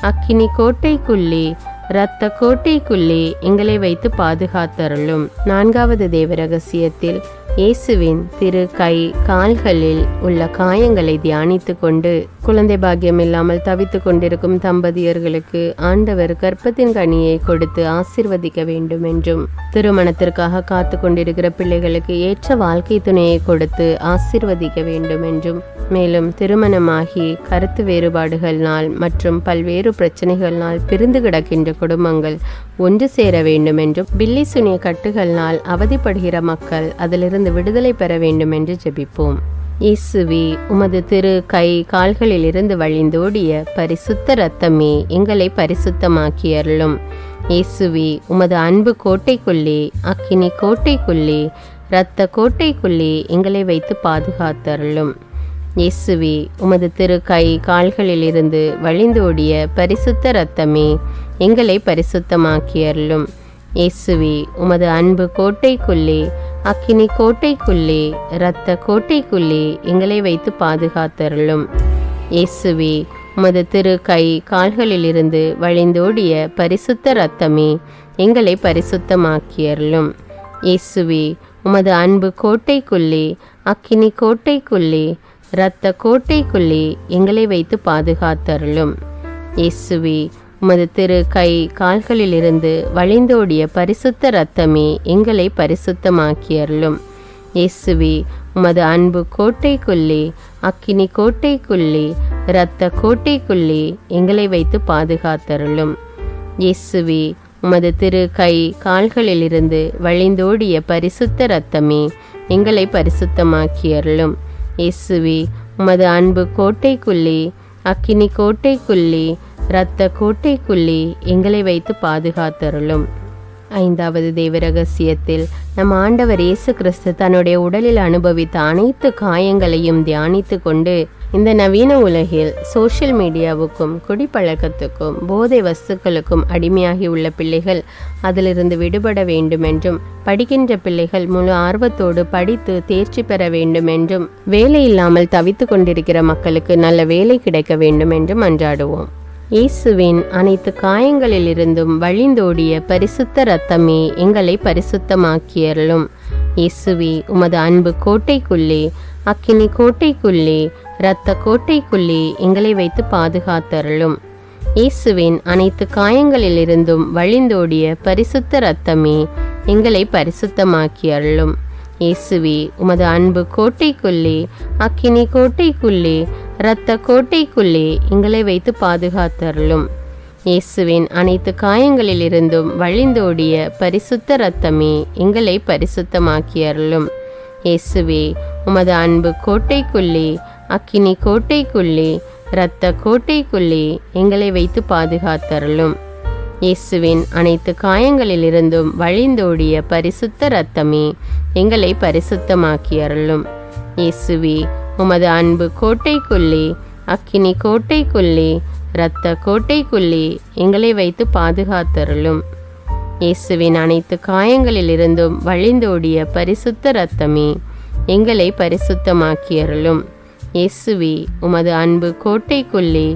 அக்கினி கோட்டைக்குள்ளே, இரத்த கோட்டைக்குள்ளே எங்களை வைத்து பாதுகாத்தருளும். 4வது தேவ ரகசியத்தில் இயேசுவின் திரு கை கால்களில் உள்ள காயங்களை தியானித்து கொண்டு குழந்தை பாக்கியம் இல்லாமல் தவித்து கொண்டிருக்கும் தம்பதியர்களுக்கு ஆண்டவர் கர்ப்பத்தின் கனியை கொடுத்து ஆசீர்வதிக்க வேண்டும் என்றும், திருமணத்திற்காக காத்து கொண்டிருக்கிற பிள்ளைகளுக்கு ஏற்ற வாழ்க்கை துணையை கொடுத்து ஆசீர்வதிக்க வேண்டும் என்றும், மேலும் திருமணமாகி கருத்து வேறுபாடுகளினால் மற்றும் பல்வேறு பிரச்சனைகளினால் பிரிந்து கிடக்கின்ற குடும்பங்கள் ஒன்று சேர வேண்டும் என்றும், பில்லி சுனிய கட்டுகளினால் அவதிப்படுகிற மக்கள் அதிலிருந்து விடுதலை பெற வேண்டும் என்று ஜெபிப்போம். இயேசுவே, உமது திரு கை கால்களில் இருந்து வழிந்தோடிய பரிசுத்த இரத்தமே எங்களை பரிசுத்தமாக்கி அருளும். இயேசுவே, உமது அன்பு கோட்டைக்குள்ளே, அக்கினி கோட்டைக்குள்ளே, இரத்த கோட்டைக்குள்ளே எங்களை வைத்து பாதுகாத்தருளும். இயேசுவே, உமது திரு கை கால்களில் இருந்து வழிந்தோடிய பரிசுத்த இரத்தமே எங்களை பரிசுத்தமாக்கி அருளும். இயேசுவே, உமது அன்பு கோட்டைக்குள்ளே, அக்கினி கோட்டைக்குள்ளே, இரத்த கோட்டைக்குள்ளே எங்களை வைத்து பாதுகாத்தருளும். இயேசுவே, உமது திரு கை கால்களில் இருந்து வழிந்தோடிய பரிசுத்த இரத்தமே எங்களை பரிசுத்தமாக்கி அருளும். இயேசுவே, உமது அன்பு கோட்டைக்குள்ளே, அக்கினி கோட்டைக்குள்ளே, இரத்த கோட்டைக்குள்ளே எங்களை வைத்து பாதுகாத்தருளும். இயேசுவே, உமது திரு கை கால்களில் இருந்து வழிந்தோடிய பரிசுத்த இரத்தமே எங்களை பரிசுத்தமாக்கி அருளும். இயேசுவே, உமது அன்பு கோட்டைக்குள்ளே, அக்கினி கோட்டைக்குள்ளே, இரத்த கோட்டைக்குள்ளே எங்களை வைத்து பாதுகாத்தருளும். இயேசுவே, உமது திரு கை கால்களில் இருந்து வழிந்தோடிய பரிசுத்த இரத்தமே எங்களை பரிசுத்தமாக்கி அருளும். இயேசுவே, உமது அன்பு கோட்டைக்குள்ளே, அக்கினி கோட்டைக்குள்ளே, இரத்த கோட்டைக்குள்ளே எங்களை வைத்து பாதுகாத்தருளும். 5வது தேவ ரகசியத்தில் நம் ஆண்டவர் இயேசு கிறிஸ்து தன்னுடைய உடலில் அனுபவித்த அனைத்து காயங்களையும் தியானித்து கொண்டு, இந்த நவீன உலகில் சோஷியல் மீடியாவுக்கும் குடிப்பழக்கத்துக்கும் போதை வஸ்துக்களுக்கும் அடிமையாகி உள்ள பிள்ளைகள் அதிலிருந்து விடுபட வேண்டும் என்றும், படிக்கின்ற பிள்ளைகள் முழு ஆர்வத்தோடு படித்து தேர்ச்சி பெற வேண்டும் என்றும், வேலை இல்லாமல் தவித்து கொண்டிருக்கிற மக்களுக்கு நல்ல வேலை கிடைக்க வேண்டும் என்றும் மன்றாடுவோம். இயேசுவின் அனைத்து காயங்களிலிருந்தும் வழிந்தோடிய பரிசுத்த இரத்தமே எங்களை பரிசுத்தமாக்கி அருளும். இயேசுவே, உமது அன்பு கோட்டைக்குள்ளே, அக்கினி கோட்டைக்குள்ளே, இரத்த கோட்டைக்குள்ளே எங்களை வைத்து பாதுகாத்தருளும். இயேசுவின் அனைத்து காயங்களிலிருந்தும் வழிந்தோடிய பரிசுத்த இரத்தமே எங்களை பரிசுத்தமாக்கி அருளும். இயேசுவே, உமது அன்பு கோட்டைக்குள்ளே, அக்கினி கோட்டைக்குள்ளே, இரத்த கோட்டைக்குள்ளே எங்களை வைத்து பாதுகாத்தருளும். இயேசுவின் அனைத்து காயங்களிலிருந்தும் வழிந்தோடிய பரிசுத்த இரத்தமே எங்களை பரிசுத்தமாக்கி அருளும். இயேசுவே, உமது அன்பு கோட்டைக்குள்ளே, அக்கினி கோட்டைக்குள்ளே, இரத்த கோட்டைக்குள்ளே எங்களை வைத்து பாதுகாத்தருளும். இயேசுவின் அனைத்து காயங்களிலிருந்தும் வழிந்தோடிய பரிசுத்த இரத்தமே எங்களை பரிசுத்தமாக்கி அருளும். இயேசுவே, உமது அன்பு கோட்டைக்குள்ளே, அக்கினி கோட்டைக்குள்ளே, இரத்த கோட்டைக்குள்ளே எங்களை வைத்து பாதுகாத்தருளும். இயேசுவின் அனைத்து காயங்களிலிருந்தும் வழிந்தோடிய பரிசுத்த இரத்தமே எங்களை பரிசுத்தமாக்கி அருளும். இயேசுவே, உமது அன்பு கோட்டைக்குள்ளே,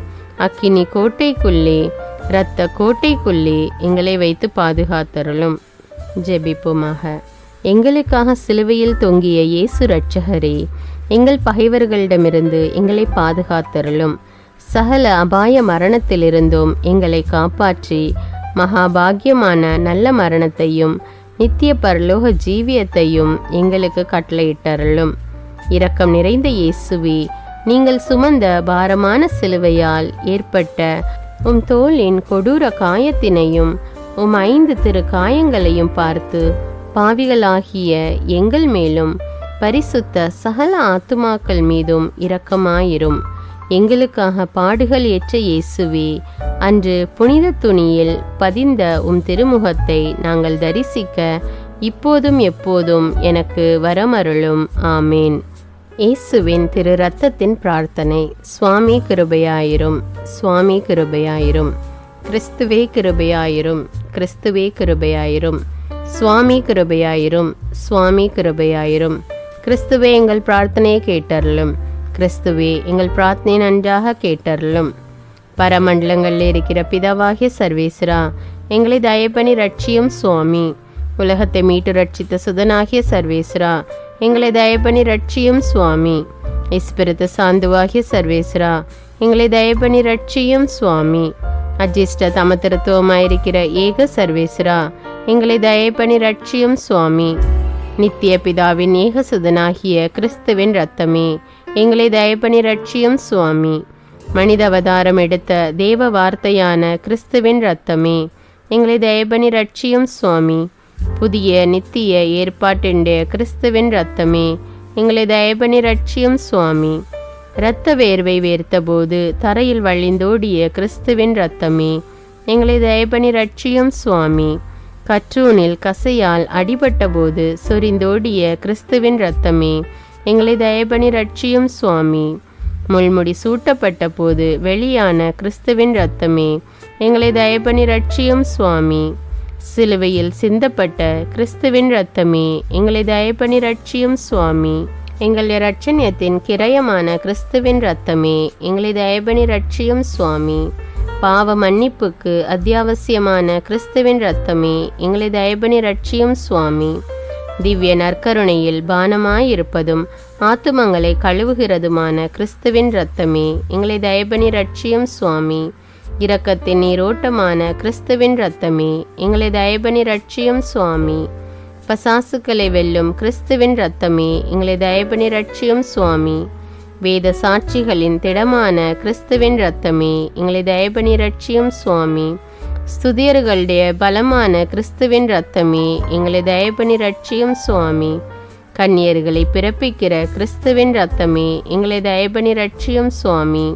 அக்கினி கோட்டைக்குள்ளே, இரத்த கோட்டைக்குள்ளே எங்களை வைத்து பாதுகாத்தருளும். ஜெபிப்போமாக. எங்களுக்காக சிலுவையில் தொங்கிய இயேசு இரட்சகரே, எங்கள் பகைவர்களிடமிருந்து எங்களை பாதுகாத்தருளும். சகல அபாய மரணத்திலிருந்தும் எங்களை காப்பாற்றி மகாபாகியமான நல்ல மரணத்தையும் நித்திய பரலோக ஜீவியத்தையும் எங்களுக்கு கட்டளையிட்டருளும். இரக்கம் நிறைந்த இயேசுவே, நீங்கள் சுமந்த பாரமான சிலுவையால் ஏற்பட்ட உம் தோளின் கொடூர காயத்தினையும் உம் 5 திரு காயங்களையும் பார்த்து பாவிகளாகிய எங்கள் மேலும் பரிசுத்த சகல ஆத்துமாக்கள் மீதும் இரக்கமாயிரும். எங்களுக்காக பாடுகள் ஏற்ற இயேசுவே, அன்று புனித துணியில் பதிந்த உம் திருமுகத்தை நாங்கள் தரிசிக்க இப்போதும் எப்போதும் எனக்கு வரமருளும். ஆமேன். இயேசுவின் திரு இரத்தத்தின் பிரார்த்தனை. சுவாமி கிருபையாயிரும், சுவாமி கிருபையாயிரும். கிறிஸ்துவே கிருபையாயிரும், கிறிஸ்துவே கிருபையாயிரும். சுவாமி கிருபையாயிரும், சுவாமி கிருபையாயிரும். கிறிஸ்துவே எங்கள் பிரார்த்தனையை கேட்டருளும், கிறிஸ்துவே எங்கள் பிரார்த்தனை நன்றாக கேட்டருளும். பரமண்டலங்களில் இருக்கிற பிதாவாகிய சர்வேஸ்வரா, எங்களை தயப்பணி ரட்சியும் சுவாமி. உலகத்தை மீட்டு ரட்சித்த சுதனாகிய சர்வேஸ்வரா, எங்களை தயப்பணி ரட்சியும் சுவாமி. இஸ்பிரித்து சாந்துவாகிய சர்வேஸ்வரா, எங்களை தயப்பணி ரட்சியும் சுவாமி. அஜிஷ்ட தமத்திருத்துவமாயிருக்கிற ஏக சர்வேஸ்வரா, எங்களை தயப்பணி ரட்சியும் சுவாமி. நித்திய பிதாவின் ஏக சுதனாகிய கிறிஸ்துவின் இரத்தமே, எங்களை தயப்பணி ரட்சியும் சுவாமி. மனித அவதாரம் எடுத்த தேவ வார்த்தையான கிறிஸ்துவின் இரத்தமே, எங்களை தயப்பணி ரட்சியும் சுவாமி. புதிய நித்திய ஏற்பாட்டிൻ്റെ கிறிஸ்துவின் இரத்தமே, எங்களை தயப்பணி ரட்சியும் சுவாமி. இரத்த வேர்வை வேர்த்தபோது தரையில் வழிந்தோடிய கிறிஸ்துவின் இரத்தமே, எங்களை தயப்பணி ரட்சியும் சுவாமி. கற்றூனில் கசையால் அடிபட்ட போது சொரிந்தோடிய கிறிஸ்துவின் இரத்தமே, எங்களை தயப்பணி ரட்சியும் சுவாமி. முள்முடி சூட்டப்பட்ட போது வெளியான கிறிஸ்துவின் இரத்தமே, எங்களை தயப்பணி ரட்சியும் சுவாமி. சிலுவையில் சிந்தப்பட்ட கிறிஸ்துவின் இரத்தமே, எங்களை தயப்பணி ரட்சியும் சுவாமி. எங்கள் இரட்சணியத்தின் கிரயமான கிறிஸ்துவின் இரத்தமே, எங்களை தயப்பணி ரட்சியும் சுவாமி. பாவ மன்னிப்புக்கு அத்தியாவசியமான கிறிஸ்துவின் இரத்தமே, எங்களை தயப்பணி ரட்சியும் சுவாமி. திவ்ய நற்கருணையில் பானமாயிருப்பதும் ஆத்துமங்களை கழுவுகிறதுமான கிறிஸ்துவின் இரத்தமே, எங்களை தயப்பணி ரட்சியும் சுவாமி. இரக்கத்தின் நீரோட்டமான கிறிஸ்துவின் இரத்தமே, எங்களை தயப்பணி ரட்சியும் சுவாமி. பசாசுக்களை வெல்லும் கிறிஸ்துவின் இரத்தமே, எங்களை தயப்பணி ரட்சியும் சுவாமி. வேத சாட்சிகளின் திடமான கிறிஸ்துவின் இரத்தமே, எங்களை தயப்பணி ரட்சியும் சுவாமி. ஸ்துதியர்களுடைய பலமான கிறிஸ்துவின் இரத்தமே, எங்களை தயப்பணி ரட்சியும் சுவாமி. கன்னியர்களை பிறப்பிக்கிற கிறிஸ்துவின் இரத்தமே, எங்களை தயப்பணி ரட்சியும் சுவாமி.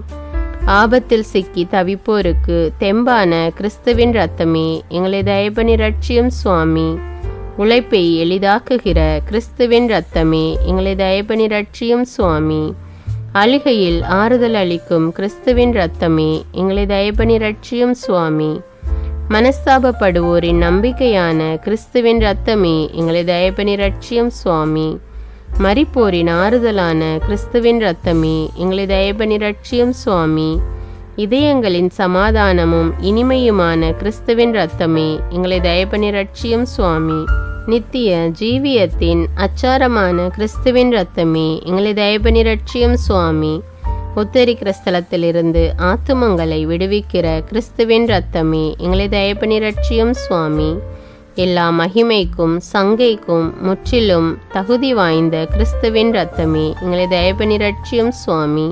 ஆபத்தில் சிக்கி தவிப்போருக்கு தெம்பான கிறிஸ்துவின் இரத்தமே, எங்களை தயப்பணி ரட்சியும் சுவாமி. உழைப்பை எளிதாக்குகிற கிறிஸ்துவின் இரத்தமே, எங்களை தயப்பணி ரட்சியும் சுவாமி. அழுகையில் ஆறுதல் அளிக்கும் கிறிஸ்துவின் இரத்தமே, எங்களை தயப்பணி ரட்சியும் சுவாமி. மனஸ்தாபப்படுவோரின் நம்பிக்கையான கிறிஸ்துவின் இரத்தமே, எங்களை தயப்பணி ரட்சியும் சுவாமி. மரிப்போரின் ஆறுதலான கிறிஸ்துவின் இரத்தமே, எங்களை தயப்பணி ரட்சியும் சுவாமி. இதயங்களின் சமாதானமும் இனிமையுமான கிறிஸ்துவின் இரத்தமே, எங்களை தயப்பணி ரட்சியும் சுவாமி. நித்திய ஜீவியத்தின் அச்சாரமான கிறிஸ்துவின் இரத்தமே, எங்களை தயப்பணி ரட்சியும் சுவாமி. உத்தரிக்கிற ஸ்தலத்திலிருந்து ஆத்துமங்களை விடுவிக்கிற கிறிஸ்துவின் இரத்தமே, எங்களை தயப்பணி ரட்சியும் சுவாமி. எல்லா மகிமைக்கும் சங்கைக்கும் முற்றிலும் தகுதி வாய்ந்த கிறிஸ்துவின் இரத்தமே, எங்களை தயப்பணி ரட்சியும் சுவாமி.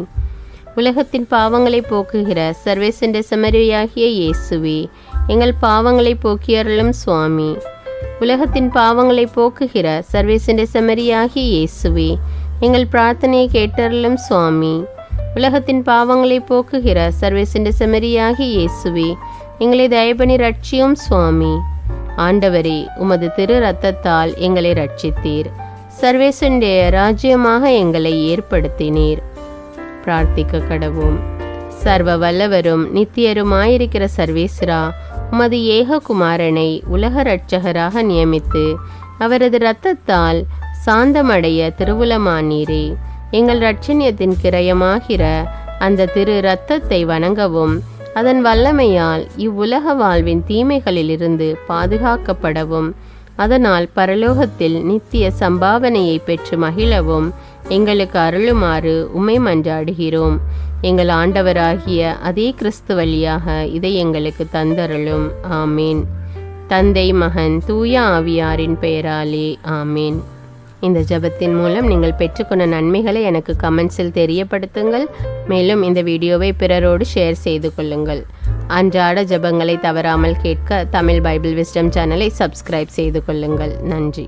உலகத்தின் பாவங்களை போக்குகிற சர்வேசண்ட செம்மறியாகிய இயேசுவே, எங்கள் பாவங்களை போக்கியருளும் சுவாமி. உலகத்தின் பாவங்களை போக்குகிற சர்வேசண்ட செம்மறியாகிய இயேசுவே, எங்கள் பிரார்த்தனையை கேட்டருளும் சுவாமி. உலகத்தின் பாவங்களை போக்குகிற சர்வேசண்ட செம்மறியாகிய இயேசுவே, எங்களை தயப்பணி ரட்சியும் சுவாமி. ஆண்டவரே, உமது திரு இரத்தத்தால் எங்களை ரட்சித்தீர். சர்வேசண்ட ராஜ்யமாக எங்களை ஏற்படுத்தினீர். பிரார்த்திக்க கடவோம். சர்வ வல்லவரும் நித்தியருமாயிருக்கிற சர்வேஸ்வரா, உமது ஏககுமாரனை உலக இரட்சகராக நியமித்து அவரது இரத்தத்தால் சாந்தமடைய திருவுளமானீரே. எங்கள் இரட்சணியத்தின் கிரயமாகிற அந்த திரு இரத்தத்தை வணங்கவும் அதன் வல்லமையால் இவ்வுலக வாழ்வின் தீமைகளிலிருந்து பாதுகாக்கப்படவும் அதனால் பரலோகத்தில் நித்திய சம்பாவனையை பெற்று மகிழவும் எங்களுக்கு அருளுமாறு உம்மை மன்றாடுகிறோம். எங்கள் ஆண்டவராகிய அதே கிறிஸ்து வழியாக இதை எங்களுக்கு தந்தருளும். ஆமேன். தந்தை, மகன், தூய ஆவியாரின் பெயராலே ஆமேன். இந்த ஜெபத்தின் மூலம் நீங்கள் பெற்றுக்கொண்ட நன்மைகளை எனக்கு கமெண்ட்ஸில் தெரியப்படுத்துங்கள். மேலும் இந்த வீடியோவை பிறரோடு ஷேர் செய்து கொள்ளுங்கள். அன்றாட ஜெபங்களை தவறாமல் கேட்க தமிழ் பைபிள் விஸ்டம் சேனலை சப்ஸ்கிரைப் செய்து கொள்ளுங்கள். நன்றி.